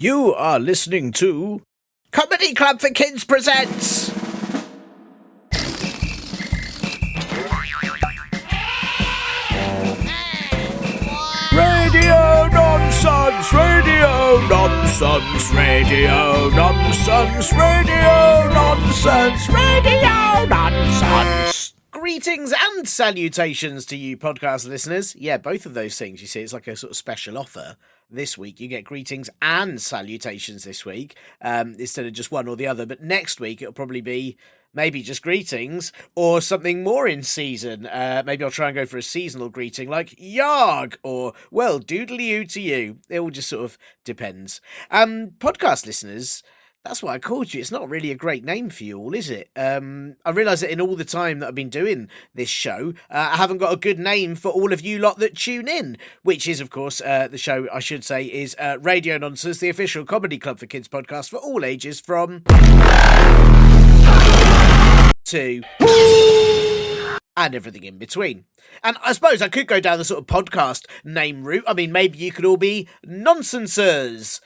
You are listening to Comedy Club for Kids presents Radio Nonsense, Radio Nonsense, Radio Nonsense, Radio Nonsense, Radio Nonsense. Greetings and salutations to you podcast listeners. Yeah, both of those things, you see, it's like a sort of special offer. This week you get greetings and salutations this week, instead of just one or the other. But next week it'll probably be maybe just greetings or something more in season. Maybe I'll try and go for a seasonal greeting like Yarg or, well, doodly-oo to you. It all just sort of depends. Podcast listeners, that's why I called you. It's not really a great name for you all, is it? I realise that in all the time that I've been doing this show, I haven't got a good name for all of you lot that tune in, which is, of course, the show, I should say, is Radio Nonsense, the official comedy club for kids podcast for all ages from to and everything in between. And I suppose I could go down the sort of podcast name route. I mean, maybe you could all be Nonsensers,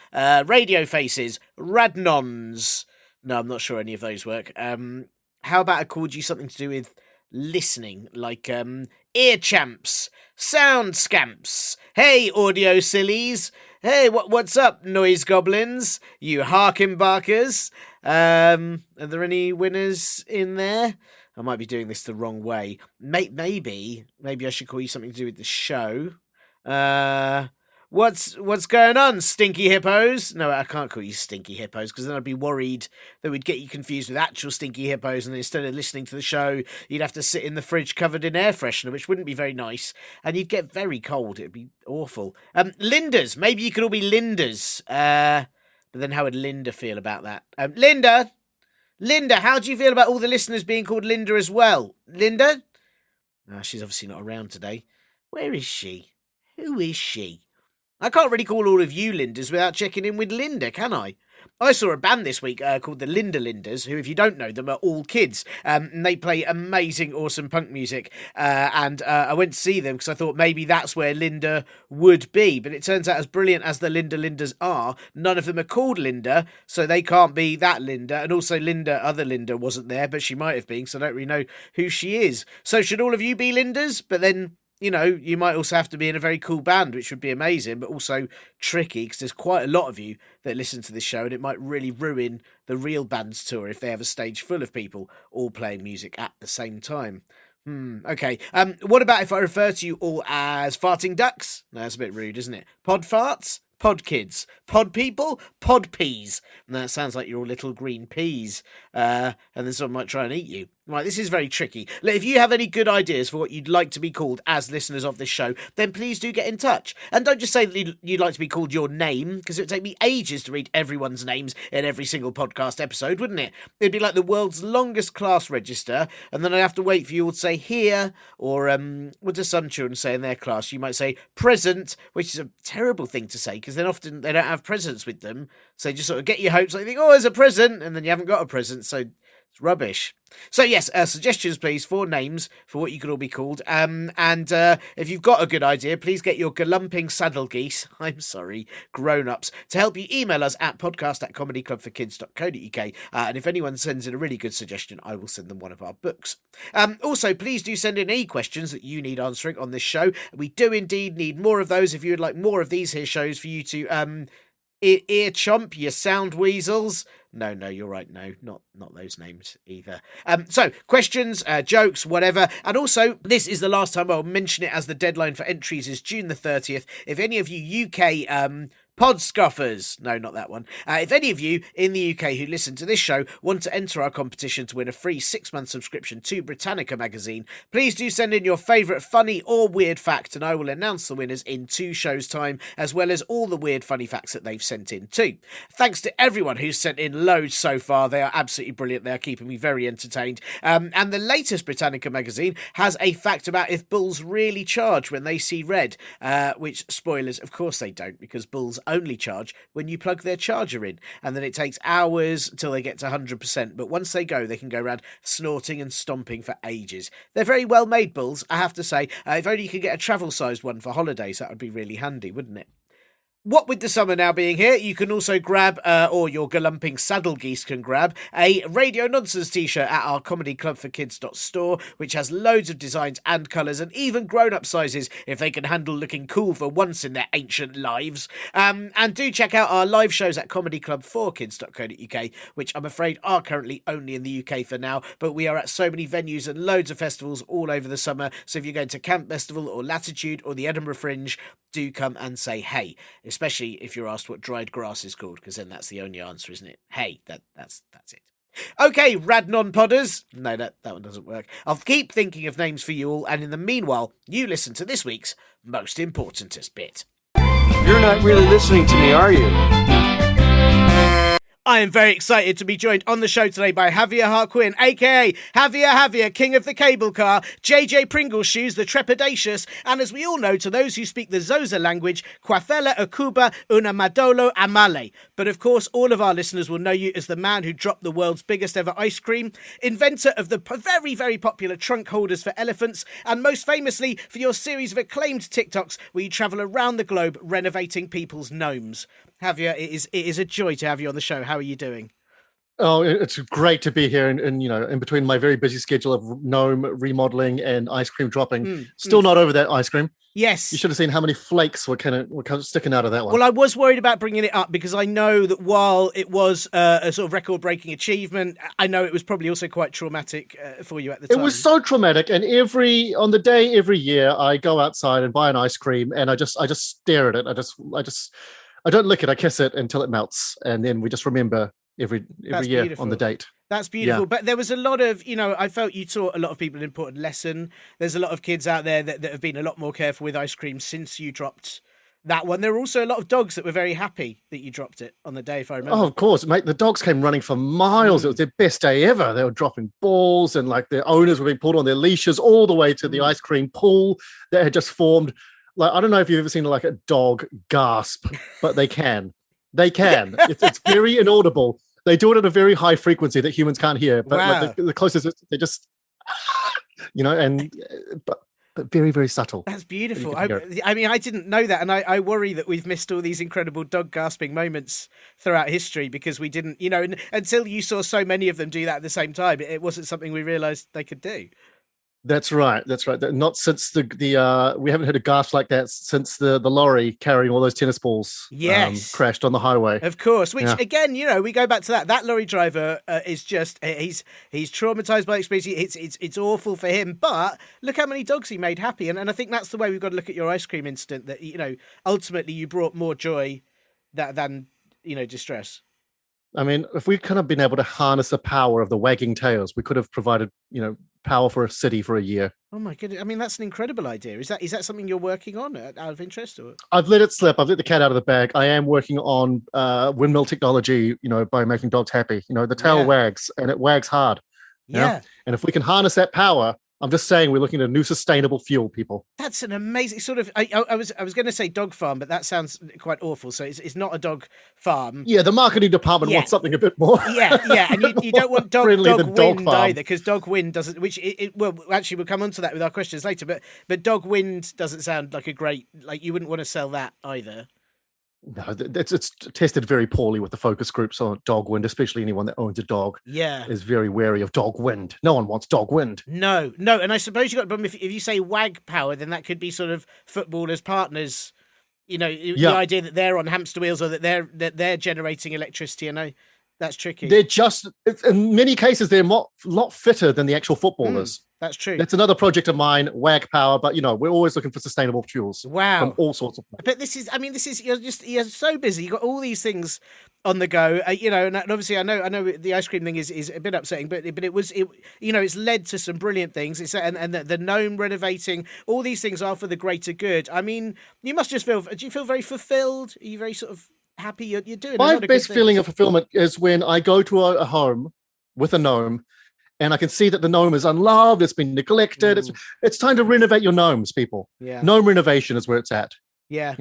Radio Faces, Radnons. No, I'm not sure any of those work. How about I called you something to do with listening, like Ear Champs, Sound Scamps, hey Audio Sillies, hey what's up Noise Goblins, you Harkin Barkers. Are there any winners in there? I might be doing this the wrong way. Maybe I should call you something to do with the show. What's going on, Stinky Hippos? No, I can't call you Stinky Hippos because then I'd be worried that we'd get you confused with actual Stinky Hippos, and instead of listening to the show, you'd have to sit in the fridge covered in air freshener, which wouldn't be very nice, and you'd get very cold. It'd be awful. Linders. Maybe you could all be Linders. But then how would Linda feel about that? Linda, how do you feel about all the listeners being called Linda as well? Linda? She's obviously not around today. Where is she? Who is she? I can't really call all of you Lindas without checking in with Linda, can I? I saw a band this week called the Linda Linders, who, if you don't know them, are all kids. And they play amazing, awesome punk music. And I went to see them because I thought maybe that's where Linda would be. But it turns out, as brilliant as the Linda Linders are, none of them are called Linda, so they can't be that Linda. And also other Linda wasn't there, but she might have been, so I don't really know who she is. So should all of you be Lindas? But then, you know, you might also have to be in a very cool band, which would be amazing, but also tricky because there's quite a lot of you that listen to this show, and it might really ruin the real band's tour if they have a stage full of people all playing music at the same time. Okay. What about if I refer to you all as farting ducks? No, that's a bit rude, isn't it? Pod farts? Pod kids, pod people, pod peas. And that sounds like you're all little green peas. And then someone might try and eat you. Right, this is very tricky. If you have any good ideas for what you'd like to be called as listeners of this show, then please do get in touch. And don't just say that you'd like to be called your name, because it would take me ages to read everyone's names in every single podcast episode, wouldn't it? It'd be like the world's longest class register, and then I'd have to wait for you all to say here, or what do some children say in their class? You might say present, which is a terrible thing to say, because then often they don't have presents with them, so you just sort of get your hopes, like you think, oh, there's a present, and then you haven't got a present, so it's rubbish. So yes, suggestions please for names for what you could all be called. And if you've got a good idea, please get your galumping saddle geese, grown-ups, to help you email us at podcast@comedyclubforkids.co.uk. And if anyone sends in a really good suggestion, I will send them one of our books. Also, please do send in any questions that you need answering on this show. We do indeed need more of those. If you would like more of these here shows for you to ear chomp, you sound weasels. No, you're right. No, not those names either. So, questions, jokes, whatever. And also, this is the last time I'll mention it, as the deadline for entries is June the 30th. If any of you UK pod scoffers, no, not that one. If any of you in the UK who listen to this show want to enter our competition to win a free 6-month subscription to Britannica magazine, please do send in your favourite funny or weird fact, and I will announce the winners in 2 shows' time, as well as all the weird funny facts that they've sent in too. Thanks to everyone who's sent in loads so far. They are absolutely brilliant. They are keeping me very entertained. And the latest Britannica magazine has a fact about if bulls really charge when they see red, which, spoilers, of course they don't, because bulls only charge when you plug their charger in, and then it takes hours till they get to 100%, but once they go, they can go around snorting and stomping for ages. They're very well made bulls, I have to say. If only you could get a travel sized one for holidays, that would be really handy, wouldn't it? What with the summer now being here, you can also grab, or your galumping saddle geese can grab, a Radio Nonsense t-shirt at our Comedy Club for Kids.store, which has loads of designs and colours and even grown-up sizes if they can handle looking cool for once in their ancient lives. And do check out our live shows at comedyclub4kids.co.uk, which I'm afraid are currently only in the UK for now, but we are at so many venues and loads of festivals all over the summer, so if you're going to Camp Festival or Latitude or the Edinburgh Fringe, do come and say hey, especially if you're asked what dried grass is called, because then that's the only answer, isn't it? Hey, that's it. Okay, Radnon Podders. No, that one doesn't work. I'll keep thinking of names for you all, and in the meanwhile, you listen to this week's Most Importantest Bit. You're not really listening to me, are you? I am very excited to be joined on the show today by Javier Jarquin, aka Javier, King of the Cable Car, JJ Pringle's Shoes, the Trepidatious, and as we all know, to those who speak the Zosa language, Quafela Akuba una Madolo Amale. But of course, all of our listeners will know you as the man who dropped the world's biggest ever ice cream, inventor of the very, very popular trunk holders for elephants, and most famously for your series of acclaimed TikToks where you travel around the globe renovating people's gnomes. Javier, it is a joy to have you on the show. How are you doing? Oh, it's great to be here, and in between my very busy schedule of gnome remodeling and ice cream dropping. Still not over that ice cream. Yes, you should have seen how many flakes were kind of sticking out of that one. Well, I was worried about bringing it up because I know that while it was a sort of record-breaking achievement, I know it was probably also quite traumatic for you at the time. It was so traumatic, and on the day every year, I go outside and buy an ice cream, and I just stare at it. I don't lick it, I kiss it until it melts. And then we just remember every year beautiful. On the date. That's beautiful. Yeah. But there was a lot of, I felt you taught a lot of people an important lesson. There's a lot of kids out there that have been a lot more careful with ice cream since you dropped that one. There were also a lot of dogs that were very happy that you dropped it on the day, if I remember. Oh, of course, mate. The dogs came running for miles. It was their best day ever. They were dropping balls and like their owners were being pulled on their leashes all the way to the ice cream pool that had just formed. Like, I don't know if you've ever seen like a dog gasp, but they can. It's very inaudible. They do it at a very high frequency that humans can't hear. But wow. Like the closest, they just, but very, very subtle. That's beautiful. I mean, I didn't know that. And I worry that we've missed all these incredible dog gasping moments throughout history because we didn't, until you saw so many of them do that at the same time, it wasn't something we realized they could do. That's right. Not since the we haven't heard a gasp like that since the lorry carrying all those tennis balls crashed on the highway. Of course, which again, we go back to that. That lorry driver is just he's traumatized by the experience. It's awful for him. But look how many dogs he made happy, and I think that's the way we've got to look at your ice cream incident. That ultimately you brought more joy than distress. I mean, if we kind of been able to harness the power of the wagging tails, we could have provided, power for a city for a year. Oh my goodness! I mean, that's an incredible idea. Is that something you're working on out of interest? Or I've let it slip. I've let the cat out of the bag. I am working on windmill technology, by making dogs happy. The tail wags and it wags hard. Yeah. And if we can harness that power, I'm just saying we're looking at a new sustainable fuel, people. That's an amazing sort of. I was going to say dog farm, but that sounds quite awful. So it's not a dog farm. Yeah, the marketing department wants something a bit more. Yeah, and you don't want dog wind farm. either, because dog wind doesn't. Which well, actually we'll come on to that with our questions later. But dog wind doesn't sound like a great. Like you wouldn't want to sell that either. No, it's tested very poorly with the focus groups on dog wind, especially anyone that owns a dog. Yeah, is very wary of dog wind. No one wants dog wind. No, and I suppose you got a problem if you say wag power, then that could be sort of footballers' partners. The idea that they're on hamster wheels or that they're generating electricity. That's tricky. They're just, in many cases, they're a lot fitter than the actual footballers. That's true. That's another project of mine, WAG Power, but we're always looking for sustainable fuels. Wow. From all sorts of places. But you're so busy. You've got all these things on the go, and obviously I know the ice cream thing is a bit upsetting, but it's led to some brilliant things. And the gnome renovating, all these things are for the greater good. I mean, you must just do you feel very fulfilled? Are you very sort of happy you're doing? My best feeling of fulfillment is when I go to a home with a gnome and I can see that the gnome is unloved, it's been neglected. It's time to renovate your gnomes, people. Yeah. Gnome renovation is where it's at. Yeah.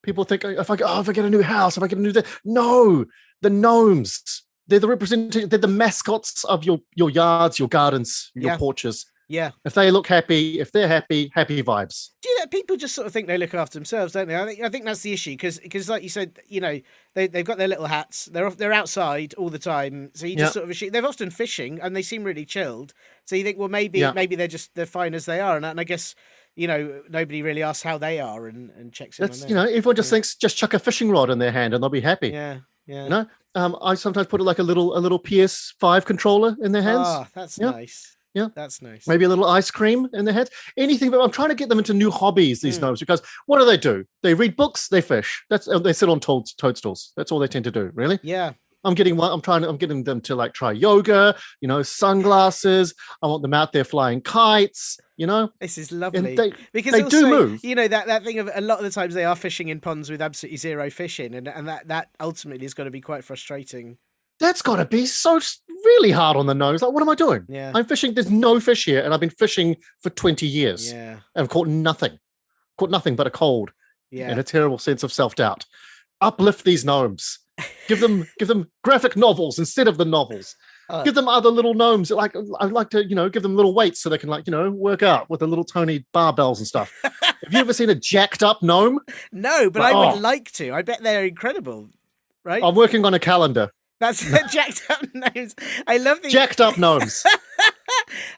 People think if I get a new house, if I get a new no, the gnomes. They're the representative, they're the mascots of your yards, your gardens, your porches. Yeah. If they look happy, if they're happy, happy vibes. Do you know, people just sort of think they look after themselves, don't they? I think that's the issue because like you said, they've got their little hats. They're outside all the time, so you just sort of assume they're often fishing and they seem really chilled. So you think, well, maybe they're fine as they are, and I guess nobody really asks how they are and checks in on them. Everyone just thinks just chuck a fishing rod in their hand and they'll be happy. Yeah, yeah. I sometimes put like a little PS5 controller in their hands. Oh, that's nice. Yeah, that's nice. Maybe a little ice cream in their heads. Anything, but I'm trying to get them into new hobbies. These gnomes, because what do? They read books, they fish. They sit on toadstools. That's all they tend to do. Really? Yeah. I'm getting them to like try yoga. Sunglasses. I want them out there flying kites. This is lovely because they also, do move. That thing of a lot of the times they are fishing in ponds with absolutely zero fish in, and that ultimately is going to be quite frustrating. That's got to be so really hard on the nose. Like, what am I doing? Yeah. I'm fishing. There's no fish here, and I've been fishing for 20 years. Yeah. And I've caught nothing. Caught nothing but a cold. Yeah. And a terrible sense of self-doubt. Uplift these gnomes. Give them graphic novels instead of the novels. Give them other little gnomes. I'd like to, give them little weights so they can work out with the little Tony barbells and stuff. Have you ever seen a jacked up gnome? No, but I would like to. I bet they're incredible. Right? I'm working on a calendar. That's jacked up gnomes. I love the jacked up gnomes.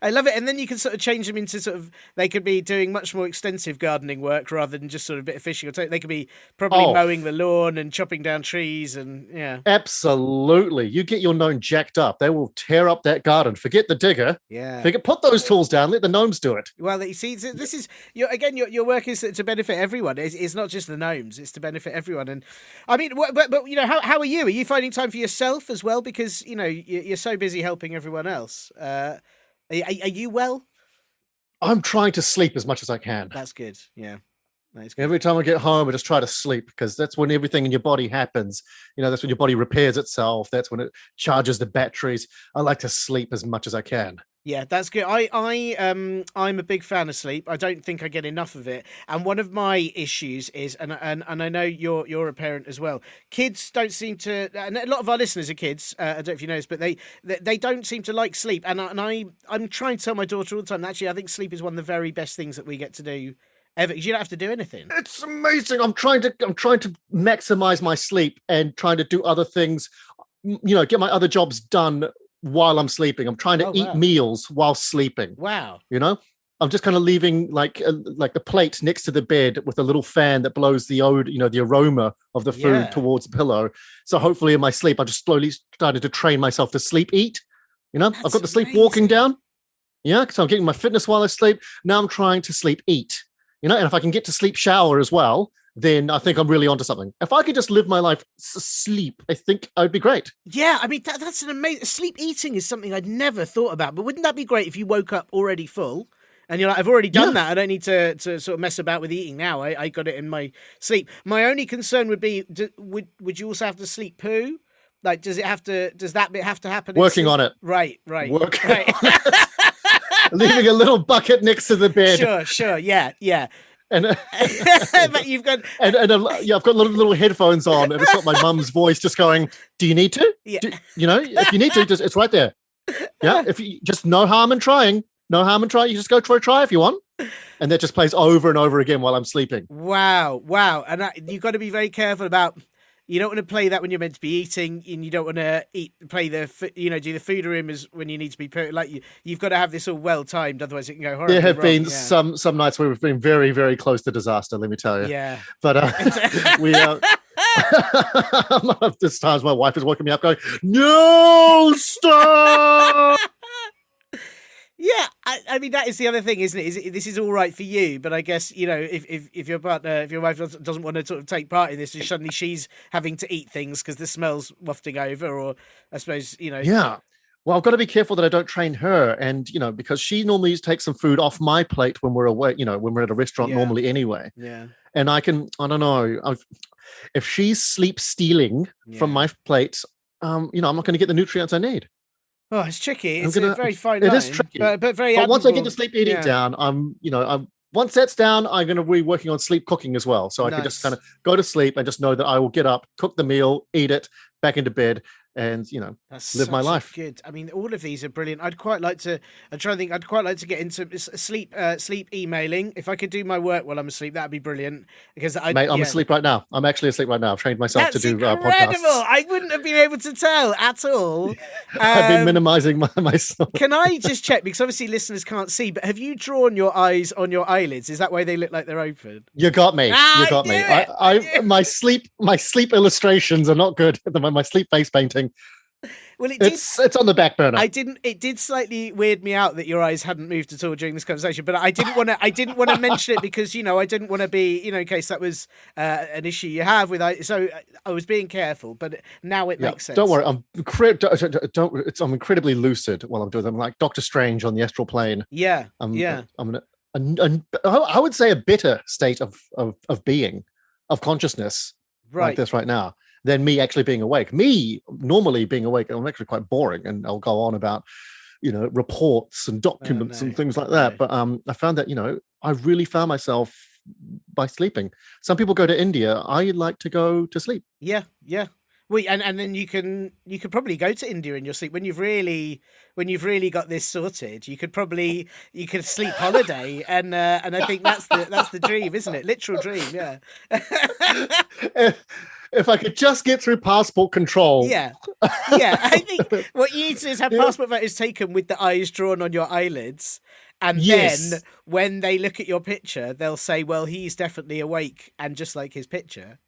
I love it. And then you can sort of change them into they could be doing much more extensive gardening work rather than just sort of a bit of fishing. They could be probably mowing the lawn and chopping down trees and Absolutely. You get your gnome jacked up. They will tear up that garden. Forget the digger. Yeah. Put those tools down. Let the gnomes do it. Well, you see, this is your work is to benefit everyone. It's not just the gnomes. It's to benefit everyone. And I mean, but how are you? Are you finding time for yourself as well? Because you're so busy helping everyone else. Are you well? I'm trying to sleep as much as I can. That's good. Yeah. Good. Every time I get home, I just try to sleep because that's when everything in your body happens. That's when your body repairs itself. That's when it charges the batteries. I like to sleep as much as I can. Yeah, that's good. I'm a big fan of sleep. I don't think I get enough of it. And one of my issues is, and I know you're a parent as well. Kids don't seem to, and a lot of our listeners are kids. I don't know if you know this, but they don't seem to like sleep. And I'm trying to tell my daughter all the time. Actually, I think sleep is one of the very best things that we get to do ever. You don't have to do anything. It's amazing. I'm trying to maximize my sleep and trying to do other things. Get my other jobs done while I'm sleeping. I'm trying to eat meals while sleeping. Wow. I'm just kind of leaving like the plate next to the bed with a little fan that blows the the aroma of the food towards the pillow. So hopefully in my sleep, I just slowly started to train myself to sleep eat. I've got the sleep walking down. Yeah. So I'm getting my fitness while I sleep. Now I'm trying to sleep eat. And if I can get to sleep shower as well, then I think I'm really onto something. If I could just live my life sleep, I think I'd be great. Yeah, I mean, that's an amazing... Sleep eating is something I'd never thought about, but wouldn't that be great if you woke up already full and you're like, I've already done that. I don't need to sort of mess about with eating now. I got it in my sleep. My only concern would be, would you also have to sleep poo? Like, does that bit have to happen? Working on it. Right. Right. Leaving a little bucket next to the bed. Sure. Yeah. And but you've got I've got little headphones on, and it's got my mum's voice just going, "Do you need to? Yeah. If you need to, it's right there. Yeah, if you just no harm in trying. You just go try if you want." And that just plays over and over again while I'm sleeping. Wow, and you've got to be very careful about. You don't want to play that when you're meant to be eating, and you don't want to do the food room as when you need to be like you've got to have this all well timed, otherwise it can go horribly wrong. There have been some nights where we've been very, very close to disaster. Let me tell you. Yeah. But we this times my wife is waking me up going, "No, stop." Yeah, I mean that is the other thing, isn't it? This is all right for you, but I guess if your partner, if your wife doesn't want to sort of take part in this, and suddenly she's having to eat things because the smell's wafting over, or I suppose Yeah, well, I've got to be careful that I don't train her, and because she normally takes some food off my plate when we're away, when we're at a restaurant normally anyway. Yeah, and I don't know if she's sleep stealing from my plate. I'm not going to get the nutrients I need. Oh, it's tricky. It's a very fine line. It is tricky, but very. But once I get the sleep eating down, once that's down, I'm going to be working on sleep cooking as well. So I can just kind of go to sleep and just know that I will get up, cook the meal, eat it, back into bed, and That's live my such a life. good. I mean, all of these are brilliant. I'd quite like to. I'm trying to think. I'd quite like to get into sleep emailing. If I could do my work while I'm asleep, that'd be brilliant. Because Mate, I'm asleep right now. I'm actually asleep right now. I've trained myself to That's do incredible. podcasts. I wouldn't have been able to tell at all. I've been minimizing myself. Can I just check, because obviously listeners can't see, but have you drawn your eyes on your eyelids? Is that why they look like they're open? You got me. You got me. My sleep illustrations are not good at the moment. My sleep face painting. Well, it's on the back burner. It did slightly weird me out that your eyes hadn't moved at all during this conversation, but I didn't want to mention it because I didn't want to be in case that was an issue you have with eyes. So I was being careful, but now it makes sense. Don't worry. I'm incredibly lucid while I'm doing them. I'm like Doctor Strange on the astral plane. Yeah. I'm I would say a better state of being, of consciousness, like this right now, than me actually being awake. Me normally being awake, I'm actually quite boring, and I'll go on about reports and documents and things like that. But I found that I really found myself by sleeping. Some people go to India. I like to go to sleep. Yeah. Well, and then you could probably go to India in your sleep when you've really got this sorted. You could sleep holiday, and I think that's the dream, isn't it? Literal dream, yeah. If I could just get through passport control. Yeah. I think what you need to do is have passport photos taken with the eyes drawn on your eyelids. And then when they look at your picture, they'll say, well, he's definitely awake and just like his picture.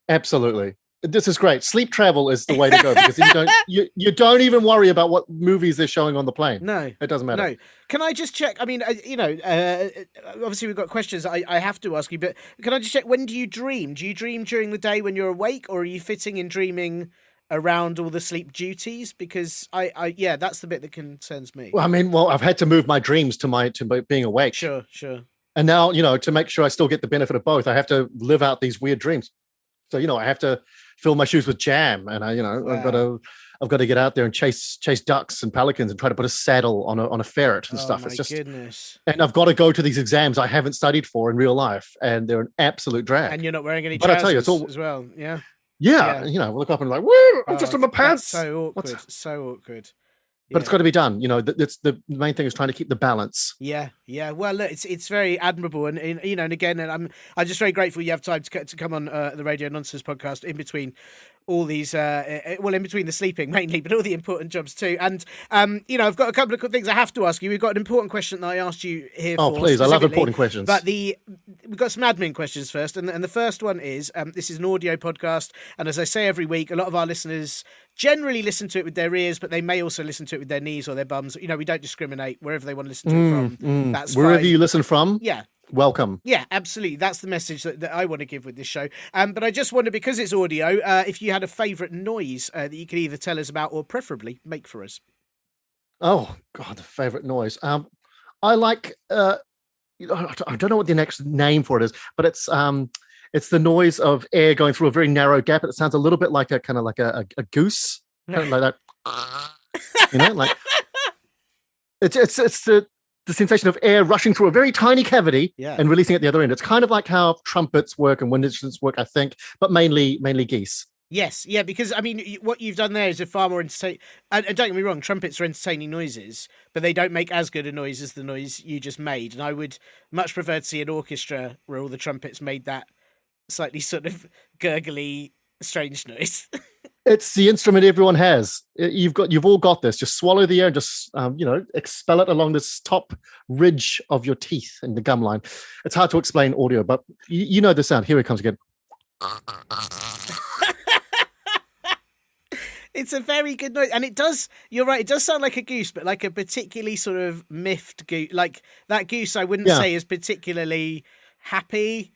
Absolutely. This is great. Sleep travel is the way to go, because you don't even worry about what movies they're showing on the plane. No, it doesn't matter. No, can I just check? I mean, obviously we've got questions I have to ask you, but can I just check? When do you dream? Do you dream during the day when you're awake, or are you fitting in dreaming around all the sleep duties? Because that's the bit that concerns me. Well, I've had to move my dreams to being awake. Sure. And now to make sure I still get the benefit of both, I have to live out these weird dreams. So I have to fill my shoes with jam, and Wow. I've got to get out there and chase ducks and pelicans and try to put a saddle on a ferret and stuff. It's just goodness. And I've got to go to these exams I haven't studied for in real life, and they're an absolute drag. And you're not wearing any trousers, but I tell you, it's all as well. Yeah. Yeah. Look up and like, woo! I'm just in my pants. So awkward. So awkward. But it's got to be done. That's the main thing, is trying to keep the balance. Yeah. Well, look, it's very admirable, and again, and I'm just very grateful you have time to come on the Radio Nonsense podcast in between all these, in between the sleeping mainly, but all the important jobs too. And I've got a couple of things I have to ask you. We've got an important question that I asked you here. Oh, please! I love important questions. But we've got some admin questions first, and the first one is: this is an audio podcast, and as I say every week, a lot of our listeners generally listen to it with their ears, but they may also listen to it with their knees or their bums. We don't discriminate wherever they want to listen to it from. That's wherever fine. you listen from. Yeah. Welcome. Yeah, absolutely. That's the message that I want to give with this show. But I just wonder, because it's audio, if you had a favourite noise that you could either tell us about or preferably make for us. Oh God, the favourite noise. I like. I don't know what the next name for it is, but it's the noise of air going through a very narrow gap. It sounds a little bit like a goose, kind of like that. Like it's the sensation of air rushing through a very tiny cavity and releasing at the other end. It's kind of like how trumpets work and wind instruments work, I think, but mainly geese. Yes, yeah, because what you've done there is a far more entertaining. And don't get me wrong, trumpets are entertaining noises, but they don't make as good a noise as the noise you just made. And I would much prefer to see an orchestra where all the trumpets made that slightly sort of gurgly, strange noise. It's the instrument everyone has. You've all got this. Just swallow the air and just expel it along this top ridge of your teeth and the gum line. It's hard to explain audio, but you know the sound. Here it comes again. It's a very good noise, and it does. You're right. It does sound like a goose, but like a particularly sort of miffed goose. Like that goose, I wouldn't say is particularly happy.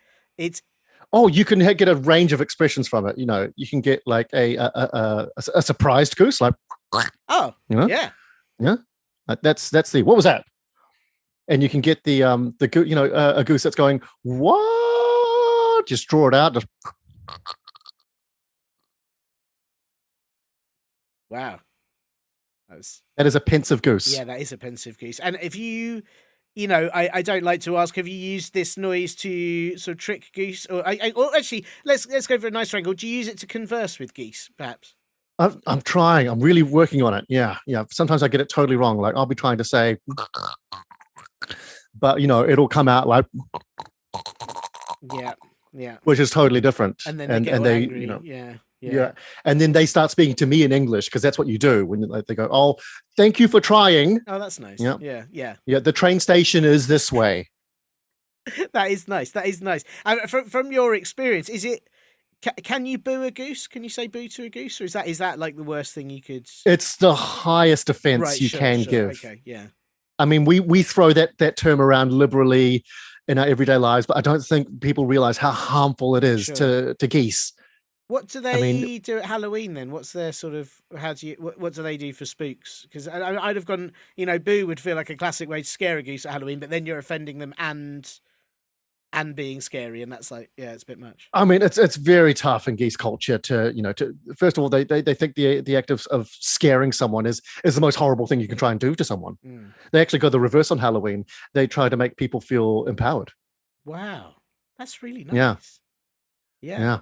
Oh, you can get a range of expressions from it. You can get like a surprised goose, like, oh, yeah. That's the, what was that? And you can get the a goose that's going, what? Just draw it out. Just... Wow, that is a pensive goose. Yeah, that is a pensive goose. And if you. I don't like to ask, have you used this noise to sort of trick geese? Or actually, let's go for a nice angle. Do you use it to converse with geese, perhaps? I'm trying. I'm really working on it. Yeah. Sometimes I get it totally wrong. Like I'll be trying to say, but it'll come out like, Yeah. which is totally different. And then they get all they, angry. yeah. And then they start speaking to me in English because that's what you do when they go, "Oh, thank you for trying." Oh, that's nice. Yeah. Yeah. The train station is this way. That is nice. From your experience, is it? Can you boo a goose? Can you say boo to a goose, or is that like the worst thing you could? It's the highest offense you can give. Okay, yeah. I mean, we throw that term around liberally in our everyday lives, but I don't think people realize how harmful it is to geese. What do they do at Halloween then? What's their sort of, what do they do for spooks? Because I'd have gone, boo would feel like a classic way to scare a goose at Halloween, but then you're offending them and being scary, and that's like, it's a bit much. I mean, it's very tough in geese culture to first of all, they think the act of scaring someone is the most horrible thing you can try and do to someone. They actually go the reverse on Halloween. They try to make people feel empowered. Wow, that's really nice. Yeah.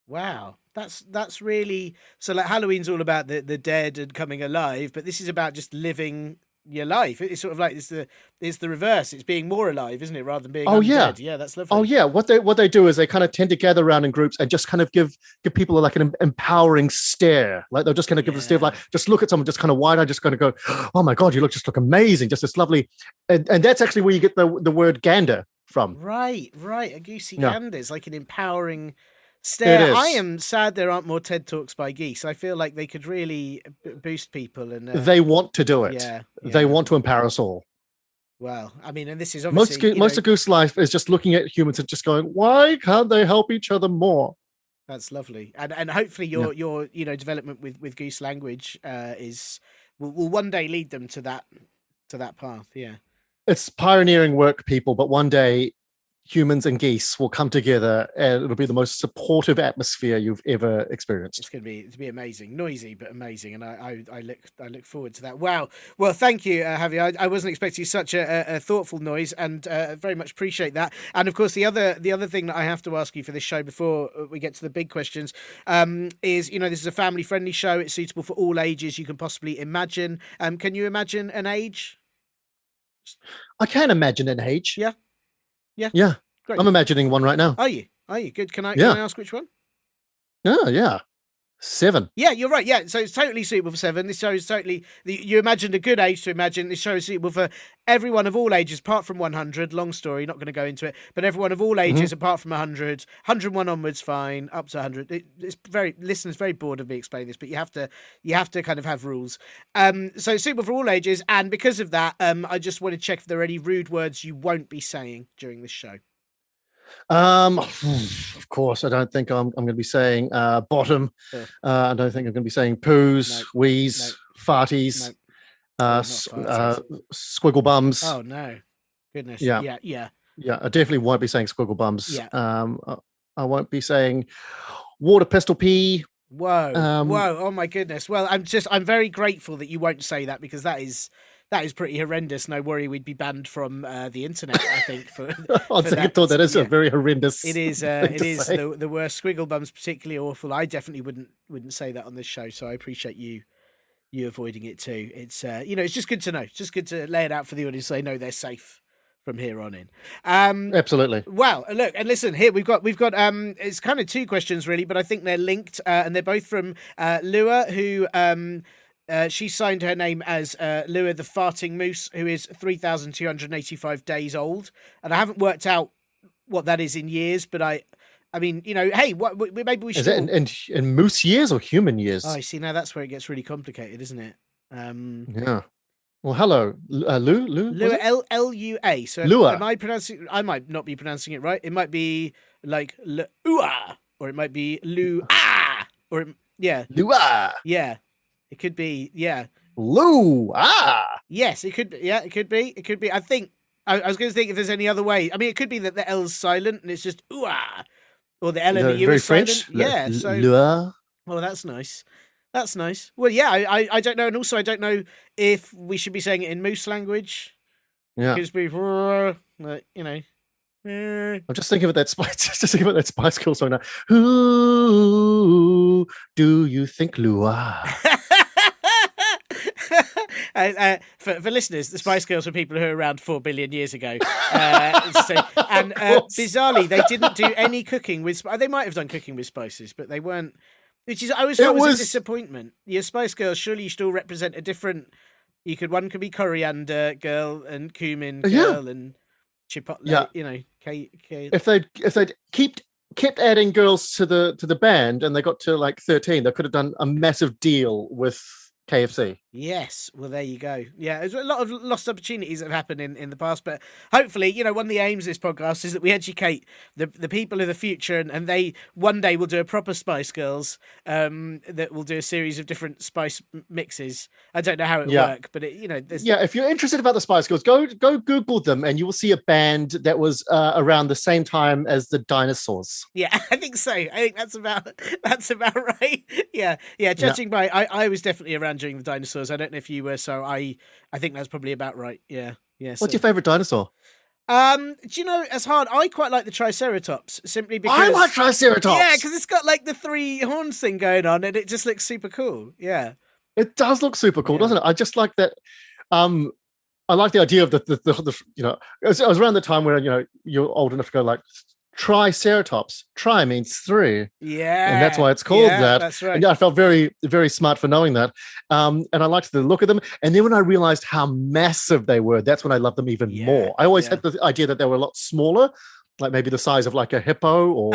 Wow, that's really, so like Halloween's all about the dead and coming alive, but this is about just living your life. It's sort of like it's the reverse. It's being more alive, isn't it, rather than being undead. Yeah, that's lovely. Oh yeah, what they do is they kind of tend to gather around in groups and just kind of give people like an empowering stare. Like they'll just kind of give a stare of like, just look at someone, just kind of wide-eyed, just kind of go, "Oh my god, you look amazing, just this lovely," and that's actually where you get the word gander from. Right, a goosey gander is like an empowering stare. I am sad there aren't more TED Talks by geese. I feel like they could really boost people, and they want to do it. Yeah. They want to empower us all. Well, I mean, and this is obviously most of goose life is just looking at humans and just going, "Why can't they help each other more?" That's lovely, and hopefully your development with goose language will one day lead them to that path. Yeah, it's pioneering work, people, but one day humans and geese will come together and it'll be the most supportive atmosphere you've ever experienced. It's going to be amazing, noisy but amazing, and I look forward to that. Wow. Well, thank you, Javier. I wasn't expecting such a thoughtful noise, and very much appreciate that. And of course, the other thing that I have to ask you for this show before we get to the big questions is, this is a family friendly show. It's suitable for all ages you can possibly imagine. Can you imagine an age? I can imagine an age. Yeah. Great. I'm imagining one right now. Are you good? Can I ask which one? Yeah. 7. Yeah, you're right. Yeah, so it's totally suitable for 7. This show is totally, you imagined a good age to imagine. This show is suitable for everyone of all ages, apart from 100. Long story, not going to go into it. But everyone of all ages, apart from 100, 101 onwards, fine. Up to 100. Listeners very bored of me explaining this, but you have to kind of have rules. So suitable for all ages, and because of that, I just want to check if there are any rude words you won't be saying during this show. Of course, I don't think I'm going to be saying bottom. I don't think I'm going to be saying poos, wheeze, farties, squiggle bums. Oh no, goodness. Yeah. I definitely won't be saying squiggle bums. Yeah. I won't be saying water pistol pee. Whoa. Oh my goodness. Well, I'm very grateful that you won't say that, because that is pretty horrendous. No worry, we'd be banned from the internet, I think. I thought that is a very horrendous. It is. It is the worst. Squiggle bum's particularly awful. I definitely wouldn't say that on this show. So I appreciate you avoiding it too. It's it's just good to know. It's just good to lay it out for the audience so they know they're safe from here on in. Absolutely. Well, look and listen. Here we've got. It's kind of 2 questions really, but I think they're linked, and they're both from Lua, who. She signed her name as Lua the Farting Moose, who is 3,285 days old, and I haven't worked out what that is in years, but I mean, hey, maybe we should. Is it in moose years or human years? Oh, I see. Now that's where it gets really complicated, isn't it? Yeah. Well, hello, Lua. Lua. So Lua. Am I pronouncing? I might not be pronouncing it right. It might be like Lua, or it might be Lua, or Lua. Yeah. It could be, Lou. Yes, it could be. Yeah, it could be. It could be. I think I was going to think if there's any other way. I mean, it could be that the L's silent and it's just or the L and the U is silent. French. Yeah. So, Lua. Well, that's nice. That's nice. Well, yeah. I don't know, and also I don't know if we should be saying it in moose language. Yeah. It could just be, I'm just thinking about that Spice. Just thinking about that Spice Girls song now. Who do you think you are? For listeners, the Spice Girls were people who were around 4 billion years ago. Bizarrely, they didn't do any cooking with. They might have done cooking with spices, but they weren't. Which is, I always thought was a disappointment. Your Spice Girls surely should all represent a different. One could be coriander girl and cumin girl and chipotle. Yeah. You know, if they'd kept adding girls to the band and they got to like 13, they could have done a massive deal with KFC. Yes, well, there you go. Yeah, there's a lot of lost opportunities that have happened in the past, but hopefully, one of the aims of this podcast is that we educate the people of the future, and they one day will do a proper Spice Girls that will do a series of different spice mixes. I don't know how it will work, but if you're interested about the Spice Girls, go Google them, and you will see a band that was around the same time as the dinosaurs. Yeah, I think so. I think that's about right. Yeah. Judging by, I was definitely around during the dinosaurs. I don't know if you were, so I think that's probably about right. Yeah. What's your favorite dinosaur? Do you know, as hard, I quite like the Triceratops, simply because I like Triceratops. Yeah, because it's got like the 3 horns thing going on, and it just looks super cool. Yeah, it does look super cool, doesn't it? I just like that. I like the idea of the I was around the time where you're old enough to go like Triceratops. Tri means 3. Yeah. And that's why it's called that. That's right. And I felt very, very smart for knowing that. And I liked the look of them. And then when I realized how massive they were, that's when I loved them even more. I always had the idea that they were a lot smaller, like maybe the size of like a hippo or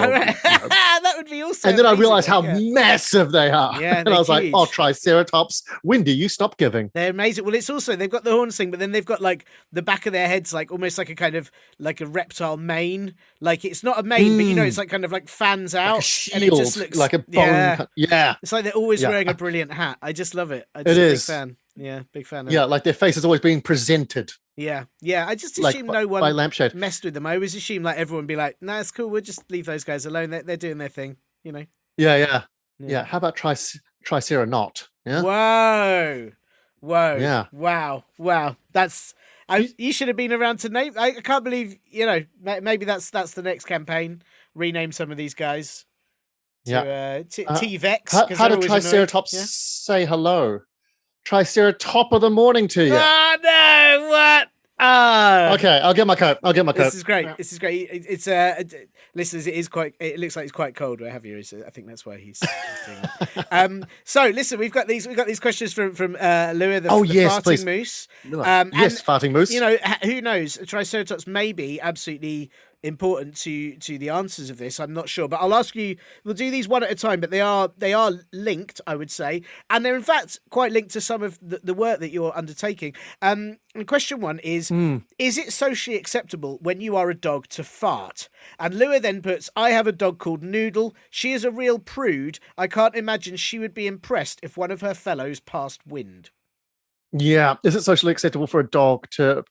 that would be awesome. And then I realized how massive they are. Yeah, and I was huge. Like, oh, Triceratops, when do you stop giving? They're amazing. Well, it's also, they've got the horns thing, but then they've got like the back of their heads, like almost like a kind of like a reptile mane. Like it's not a mane, but it's like kind of like fans out. Like a shield, and it just looks like a bone. Yeah. It's like they're always wearing a brilliant hat. I just love it. It is. Big fan. Yeah, big fan of it. Like their face is always being presented. Yeah. I just assume no one by lampshade messed with them. I always assume like everyone would be like, "No, it's cool. We'll just leave those guys alone. They're doing their thing." Yeah. How about Triceranaut? Yeah. Whoa. Yeah. Wow. You should have been around to name. I can't believe maybe that's the next campaign. Rename some of these guys. T-Vex. How did Triceratops say hello? Triceratop of the morning to you. Oh no! What? Okay, I'll get my coat. This is great. It's listeners, it looks like it's quite cold where Javier is. I think that's why he's doing that. So listen, we've got these questions from Louis the farting moose. Farting moose. Who knows? Triceratops may be absolutely important to the answers of this. I'm not sure, but I'll ask you. We'll do these one at a time, but they are linked, I would say, and they're in fact quite linked to some of the work that you're undertaking. And question 1 is it socially acceptable when you are a dog to fart? And Lua then puts, I have a dog called Noodle. She is a real prude. I can't imagine she would be impressed if one of her fellows passed wind. Yeah, is it socially acceptable for a dog to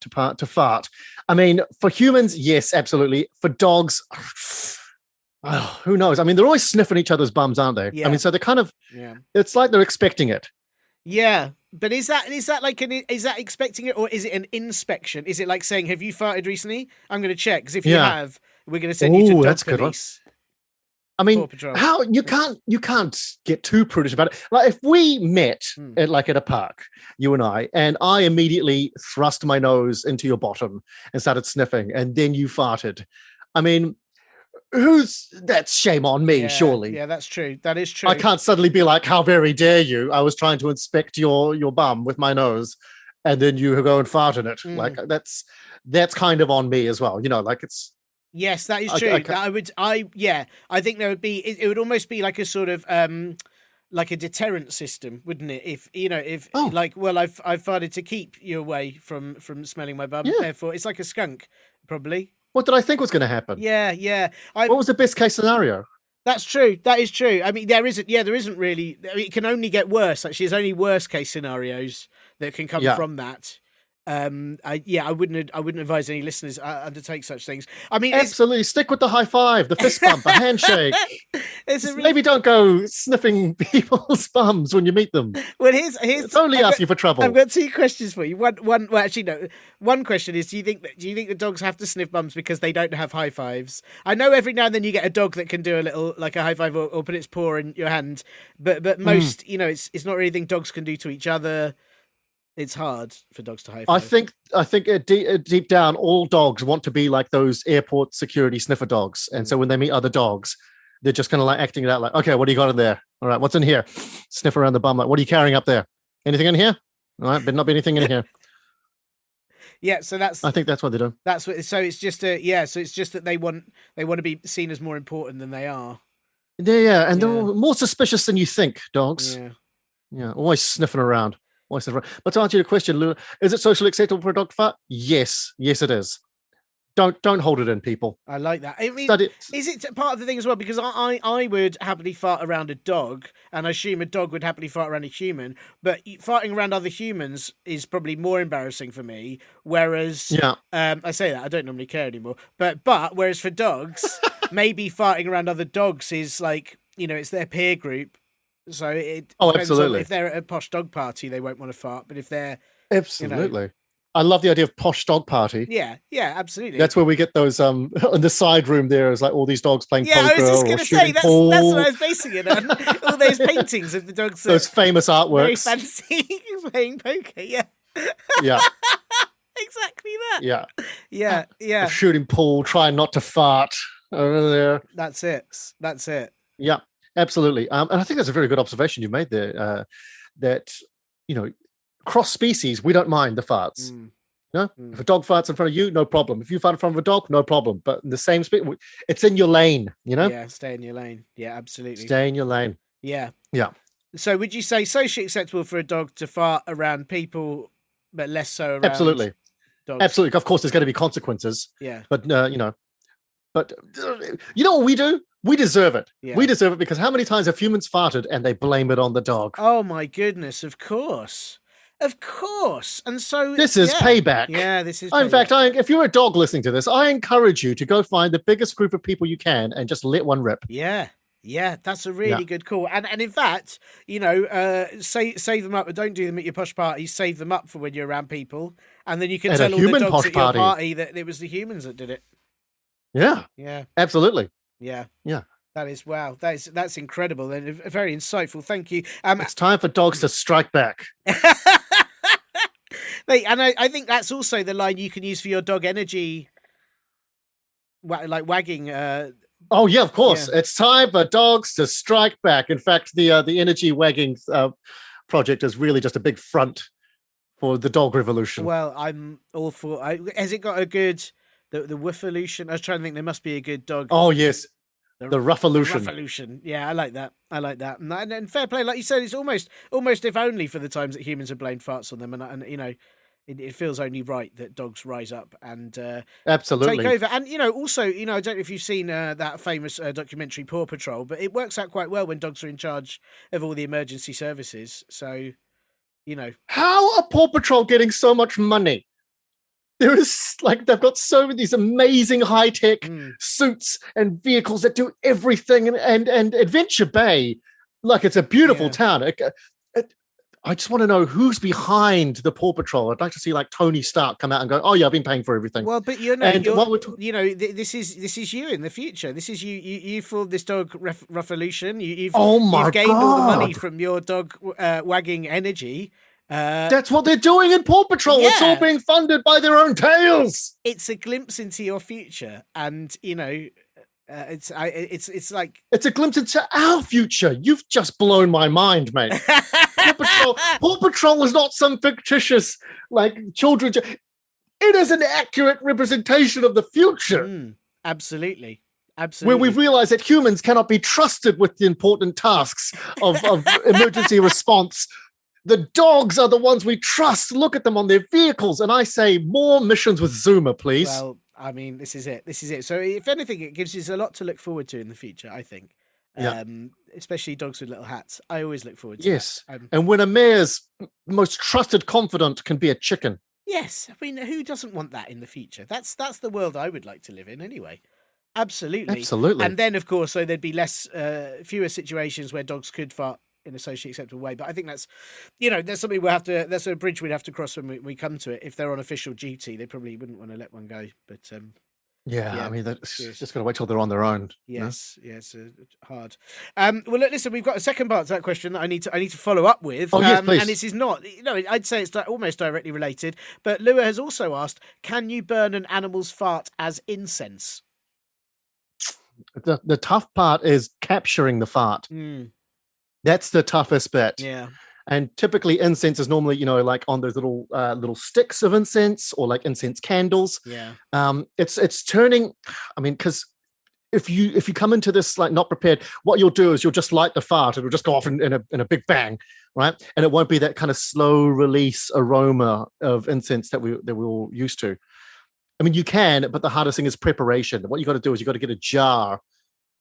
fart? I mean, for humans, yes, absolutely. For dogs, who knows? I mean, they're always sniffing each other's bums, aren't they? Yeah. I mean, so they're kind of, it's like they're expecting it. Yeah, but is that expecting it, or is it an inspection? Is it like saying, have you farted recently? I'm going to check, because if you have, we're going to send you to dog police. I mean, how you can't get too prudish about it. Like if we met at a park, you and I immediately thrust my nose into your bottom and started sniffing, and then you farted. I mean, that's shame on me, surely. Yeah, that's true. That is true. I can't suddenly be like, how very dare you? I was trying to inspect your bum with my nose, and then you go and fart in it. Like that's kind of on me as well. Like it's. Yes, that is true. I think there would be. It would almost be like a sort of like a deterrent system, wouldn't it? If I've farted to keep you away from smelling my bum. Therefore, it's like a skunk, probably. What did I think was going to happen? Yeah. What was the best case scenario? That's true. That is true. I mean, there isn't really. I mean, it can only get worse. Actually, there's only worst case scenarios that can come from that. I wouldn't advise any listeners undertake such things. I mean, Absolutely, stick with the high five, the fist bump, the handshake. Maybe don't go sniffing people's bums when you meet them. Well, here's it's only asking for trouble. I've got two questions for you. Well, actually, no. One question is: do you think the dogs have to sniff bums because they don't have high fives? I know every now and then you get a dog that can do a little like a high five or put its paw in your hand, but most it's not really anything dogs can do to each other. It's hard for dogs to high five. I think deep down, all dogs want to be like those airport security sniffer dogs, and so when they meet other dogs, they're just kind of like acting it out, like, okay, what do you got in there? All right, what's in here? Sniff around the bum. Like, what are you carrying up there? Anything in here? All right, better not be anything in here. Yeah, so I think that's what they do. That's what. So it's just So it's just that they want to be seen as more important than they are. Yeah, and they're more suspicious than you think. Dogs. Yeah, always sniffing around. But to answer your question, Luna, is it socially acceptable for a dog to fart? Yes, it is. Don't hold it in, people. I like that. I mean, is it part of the thing as well? Because I would happily fart around a dog, and I assume a dog would happily fart around a human. But farting around other humans is probably more embarrassing for me. Whereas, I say that I don't normally care anymore. But whereas for dogs, maybe farting around other dogs is like, it's their peer group. So it depends on if they're at a posh dog party, they won't want to fart. But if they're absolutely, I love the idea of posh dog party. Yeah, absolutely. That's where we get those in the side room. There is like all these dogs playing poker. Yeah, I was just going to say that's what I was basing it on. All those paintings of the dogs. Those famous artworks. Very fancy playing poker. Yeah. Yeah. Exactly that. Yeah. Yeah. The shooting pool, trying not to fart over there. That's it. Yeah. Absolutely. And I think that's a very good observation you made there, that, cross species, we don't mind the farts. If a dog farts in front of you, no problem. If you fart in front of a dog, no problem. But in the same species, it's in your lane, Yeah, stay in your lane. Yeah, absolutely. Stay in your lane. Yeah. Yeah. So would you say socially acceptable for a dog to fart around people, but less so around Absolutely. dogs? Absolutely. Of course, there's going to be consequences. Yeah. But, you know what we do? We deserve it. Yeah. We deserve it because how many times have humans farted and they blame it on the dog? Oh, my goodness. Of course. And so this is payback. Yeah, this is payback. In fact, if you're a dog listening to this, I encourage you to go find the biggest group of people you can and just let one rip. Yeah, that's a really good call. And in fact, save them up, but don't do them at your posh parties. Save them up for when you're around people, and then you can tell all the dogs at your party that it was the humans that did it. Yeah, absolutely. Yeah. That is wow. That's incredible and very insightful. Thank you. It's time for dogs to strike back. And I think that's also the line you can use for your dog energy, like wagging. Oh yeah, of course. Yeah. It's time for dogs to strike back. In fact, the energy wagging project is really just a big front for the dog revolution. Well, I'm all for. Has it got a good the woof-olution? I was trying to think. There must be a good dog. Oh yes. The rough-olution. The rough-olution. Yeah, I like that. And fair play, like you said, it's almost if only for the times that humans have blamed farts on them, and it feels only right that dogs rise up and absolutely take over. And also, I don't know if you've seen that famous documentary Paw Patrol, but it works out quite well when dogs are in charge of all the emergency services. So, how are Paw Patrol getting so much money? There is they've got so many these amazing high-tech suits and vehicles that do everything, and Adventure Bay, it's a beautiful town. I just want to know who's behind the Paw Patrol. I'd like to see Tony Stark come out and go, "Oh yeah, I've been paying for everything." Well, but this is you in the future. This is you formed this dog revolution. You've gained all the money from your dog wagging energy. That's what they're doing in Paw Patrol. It's all being funded by their own tails. It's a glimpse into your future, and it's a glimpse into our future. You've just blown my mind, mate. Paw Patrol is not some fictitious children. It is an accurate representation of the future. Absolutely. Where we've realized that humans cannot be trusted with the important tasks of emergency response. The dogs are the ones we trust. Look at them on their vehicles. And I say more missions with Zuma, please. Well, I mean, this is it. So if anything, it gives us a lot to look forward to in the future, I think. Especially dogs with little hats. I always look forward to that. And when a mayor's most trusted confidant can be a chicken. Yes, I mean, who doesn't want that in the future? That's the world I would like to live in anyway. Absolutely. Absolutely. And then, of course, so there'd be fewer situations where dogs could fart in a socially acceptable way. But I think that's, that's something that's a bridge we'd have to cross when we come to it. If they're on official duty, they probably wouldn't want to let one go. But Yeah, I mean, that's serious. just got to wait till they're on their own. Yes, yes, hard. Well, look, listen, we've got a second part to that question that I need to follow up with. Oh, yes, please. And this is not, I'd say it's almost directly related. But Lua has also asked, can you burn an animal's fart as incense? The tough part is capturing the fart. That's the toughest bit. Yeah. And typically incense is normally, like on those little sticks of incense or like incense candles. Yeah. It's turning, I mean, because if you come into this like not prepared, what you'll do is you'll just light the fart. It'll just go off in a big bang, right? And it won't be that kind of slow release aroma of incense that we're all used to. I mean, you can, but the hardest thing is preparation. What you got to do is you got to get a jar.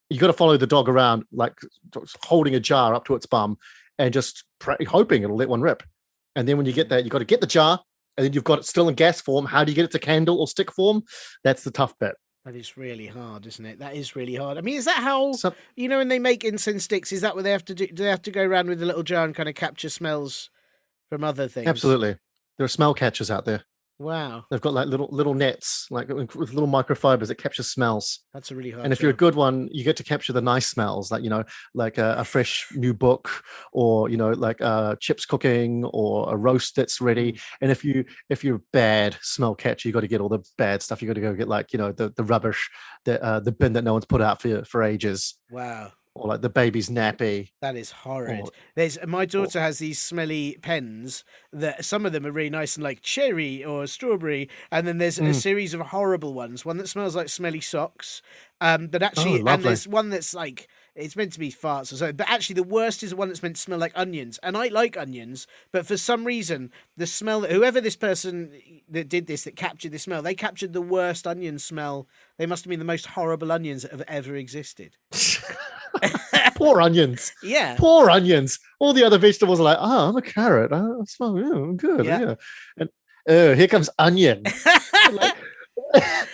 You got to follow the dog around, like holding a jar up to its bum and just hoping it'll let one rip. And then when you get that, you got to get the jar, and then you've got it still in gas form. How do you get it to candle or stick form? That's the tough bit. That is really hard, isn't it? That is really hard. I mean, is that how, when they make incense sticks, is that what they have to do? Do they have to go around with a little jar and kind of capture smells from other things? Absolutely. There are smell catchers out there. Wow. They've got like little nets, like with little microfibers that capture smells. That's a really hard And if you're a good one, you get to capture the nice smells, like, like a fresh new book, or, like chips cooking, or a roast that's ready. And if you're a bad smell catcher, you got to get all the bad stuff. You got to go get like, the rubbish, the bin that no one's put out for ages. Wow. Or like the baby's nappy. That is horrid. My daughter has these smelly pens that some of them are really nice and like cherry or strawberry, and then there's a series of horrible ones. One that smells like smelly socks, but actually, and there's one that's like it's meant to be farts or so. But actually, the worst is the one that's meant to smell like onions, and I like onions, but for some reason, the smell that whoever this person that did this that captured this smell, they captured the worst onion smell. They must have been the most horrible onions that have ever existed. Poor onions. Yeah. Poor onions. All the other vegetables are like, I'm a carrot. I smell good. Yeah. And here comes onion. like,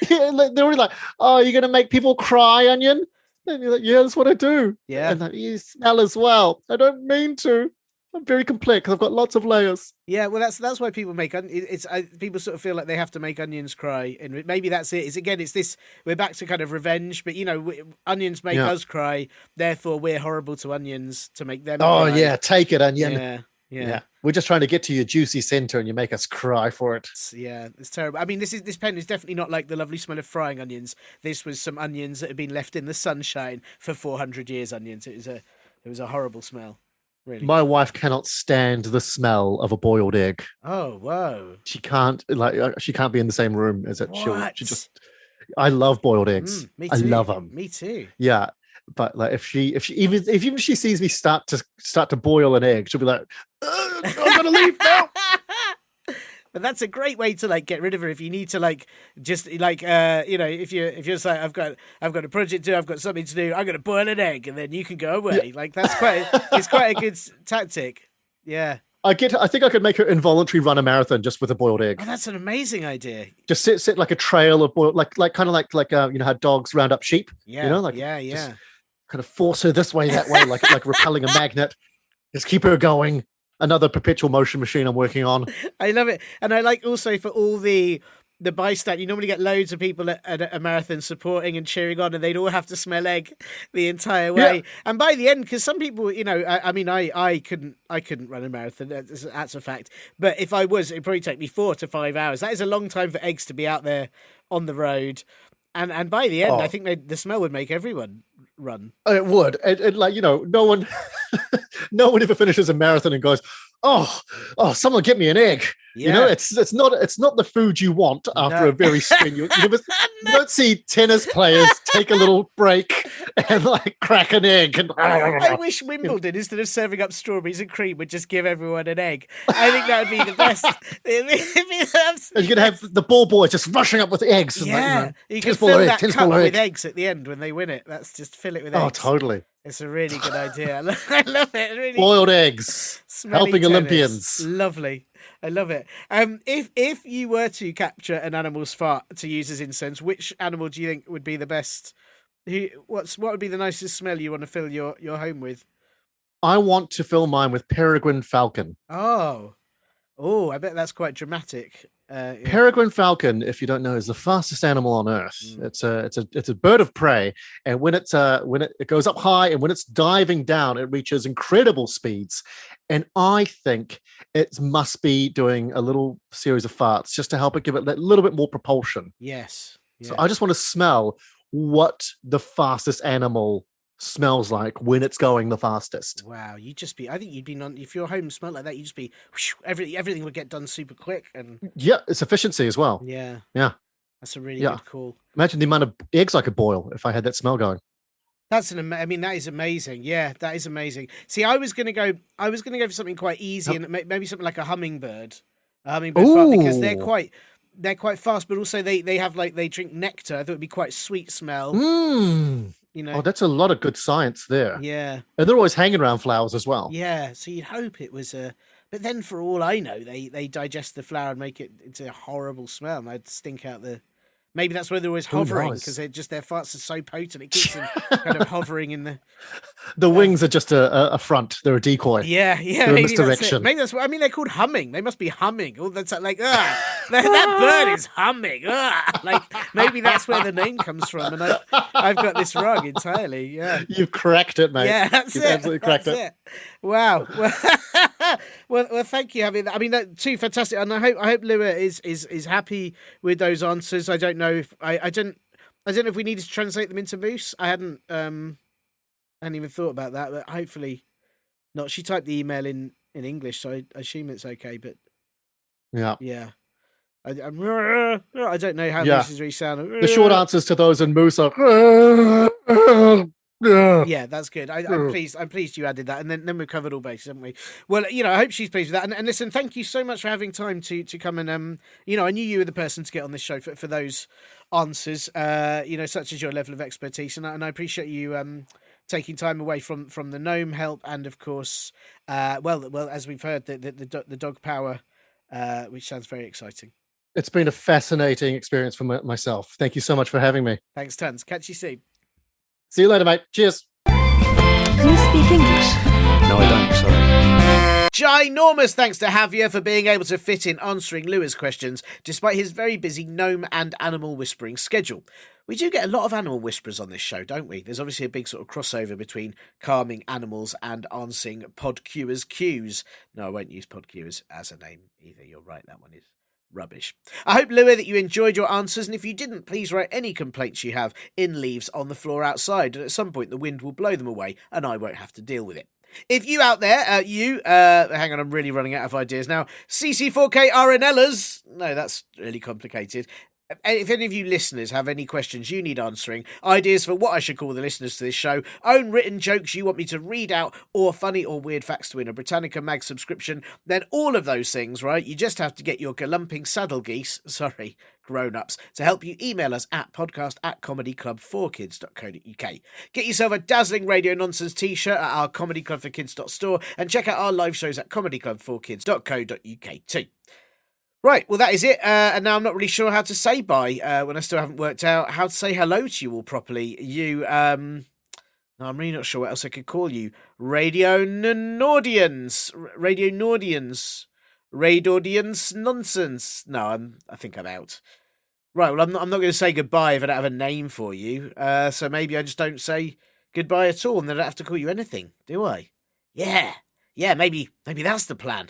they're always like, you're going to make people cry, onion? And you're like, yeah, that's what I do. Yeah. And like, you smell as well. I don't mean to. I'm very complex. I've got lots of layers. Yeah, well, that's why people make people sort of feel like they have to make onions cry, and maybe that's it. It's this. We're back to kind of revenge, but onions make us cry. Therefore, we're horrible to onions to make them. Oh cry. Yeah, take it, onion. Yeah. We're just trying to get to your juicy center, and you make us cry for it. Yeah, it's terrible. I mean, this pen is definitely not like the lovely smell of frying onions. This was some onions that had been left in the sunshine for 400 years. Onions. It was a horrible smell. Really? My wife cannot stand the smell of a boiled egg. Oh, whoa! She can't be in the same room as it. She just. I love boiled eggs. Me too. I love them. Me too. Yeah, but like if she sees me start to boil an egg, she'll be like, "I'm gonna leave now." But that's a great way to like get rid of her if you need to like just like if you're just like I've got a project to do, I've got something to do, I'm gonna boil an egg and then you can go away. Yeah. Like that's it's quite a good tactic. Yeah. I think I could make her involuntary run a marathon just with a boiled egg. Oh, that's an amazing idea. Just sit like a trail of boiled, like kind of like how dogs round up sheep. Yeah. Just kind of force her this way, that way, like repelling a magnet. Just keep her going. Another perpetual motion machine I'm working on. I love it. And I like also for all the bystand, you normally get loads of people at a marathon supporting and cheering on, and they'd all have to smell egg the entire way. Yeah. And by the end, because some people, I couldn't run a marathon. That's a fact. But if I was, it'd probably take me 4 to 5 hours. That is a long time for eggs to be out there on the road. And by the end, I think the smell would make everyone run. It would. And like, no one ever finishes a marathon and goes, oh, someone get me an egg. Yeah. It's not the food you want after a very strenuous. You don't see tennis players take a little break and like crack an egg. And I wish Wimbledon, instead of serving up strawberries and cream, would just give everyone an egg. I think that would be the best. And you're gonna have the ball boy just rushing up with eggs. Yeah, and you can fill that cup with eggs at the end when they win it. That's just fill it with eggs. Oh, totally. It's a really good idea. I love it. Really boiled eggs, helping Olympians. Lovely. I love it. If you were to capture an animal's fart to use as incense, which animal do you think would be the best? What would be the nicest smell you want to fill your home with? I want to fill mine with peregrine falcon. Oh, I bet that's quite dramatic. Yeah. Peregrine falcon, if you don't know, is the fastest animal on Earth. It's a bird of prey, and when it goes up high and when it's diving down, it reaches incredible speeds. And I think it must be doing a little series of farts just to help it give it a little bit more propulsion. Yes. Yeah. So I just want to smell what the fastest animal smells like when it's going the fastest. Wow, I think you'd be if your home smelled like that, you'd just be everything would get done super quick. And yeah, it's efficiency as well. Yeah, that's a really good call. Imagine the amount of eggs I could boil if I had that smell going. That is amazing. Yeah, that is amazing. See, I was gonna go for something quite easy and maybe something like a hummingbird fart, because they're quite fast, but also they have they drink nectar. I thought it'd be quite sweet smell. You know. Oh, that's a lot of good science there. Yeah. And they're always hanging around flowers as well. Yeah. So you'd hope it was but then for all I know, they digest the flower and make it into a horrible smell, and they'd stink out the. Maybe that's why they're always hovering, because their farts are so potent it keeps them kind of hovering in the. The wings are just a front; they're a decoy. Yeah. They're a misdirection. Maybe that's what they're called. Humming. They must be humming. Oh, that's that bird is humming. Maybe that's where the name comes from, and I've got this wrong entirely. Yeah, you've cracked it, mate. Yeah, that's You've it. Absolutely cracked it. Wow. Well, thank you, Javier. I mean, that two fantastic, and I hope Lua is happy with those answers. I don't know if I don't know if we needed to translate them into Moose. I hadn't even thought about that, but hopefully not. She typed the email in English, so I assume it's okay. But yeah. I don't know how Moose is really sounding. The short answers to those in Moose are. Yeah, that's good. I'm pleased you added that, and then we've covered all bases, haven't we? Well, I hope she's pleased with that. And listen, thank you so much for having time to come and I knew you were the person to get on this show for those answers. Such as your level of expertise, and I appreciate you taking time away from the gnome help, and of course, as we've heard, the dog power, which sounds very exciting. It's been a fascinating experience for myself. Thank you so much for having me. Thanks, tons. Catch you soon. See you later, mate. Cheers. Do you speak English? No, I don't, sorry. Ginormous thanks to Javier for being able to fit in answering Lua's questions despite his very busy gnome and animal whispering schedule. We do get a lot of animal whisperers on this show, don't we? There's obviously a big sort of crossover between calming animals and answering podcuers' cues. No, I won't use podcuers as a name either. You're right, that one is rubbish. I hope, Lua, that you enjoyed your answers, and if you didn't, please write any complaints you have in leaves on the floor outside, and at some point the wind will blow them away and I won't have to deal with it. If you out there, hang on, I'm really running out of ideas now. CC4K RNLers. No, that's really complicated. If any of you listeners have any questions you need answering, ideas for what I should call the listeners to this show, own written jokes you want me to read out, or funny or weird facts to win a Britannica Mag subscription, then all of those things, right, you just have to get your galumping saddle geese, grown-ups, to help you email us at podcast@comedyclub4kids.co.uk. Get yourself a dazzling Radio Nonsense t-shirt at our Comedy Club for Kids store, and check out our live shows at comedyclub4kids.co.uk too. Right, well, that is it. And now I'm not really sure how to say bye when I still haven't worked out how to say hello to you all properly. No, I'm really not sure what else I could call you. Radio Nordians, Radaudience nonsense. No, I think I'm out. Right, well, I'm not going to say goodbye if I don't have a name for you. So maybe I just don't say goodbye at all, and then I don't have to call you anything, do I? Yeah, maybe that's the plan.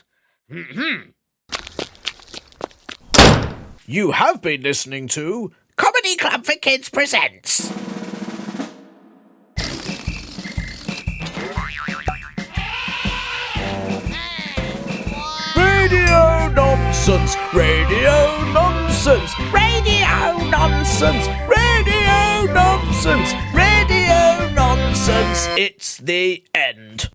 You have been listening to Comedy Club for Kids presents Radio Nonsense, Radio Nonsense, Radio Nonsense, Radio Nonsense, Radio Nonsense. It's the end.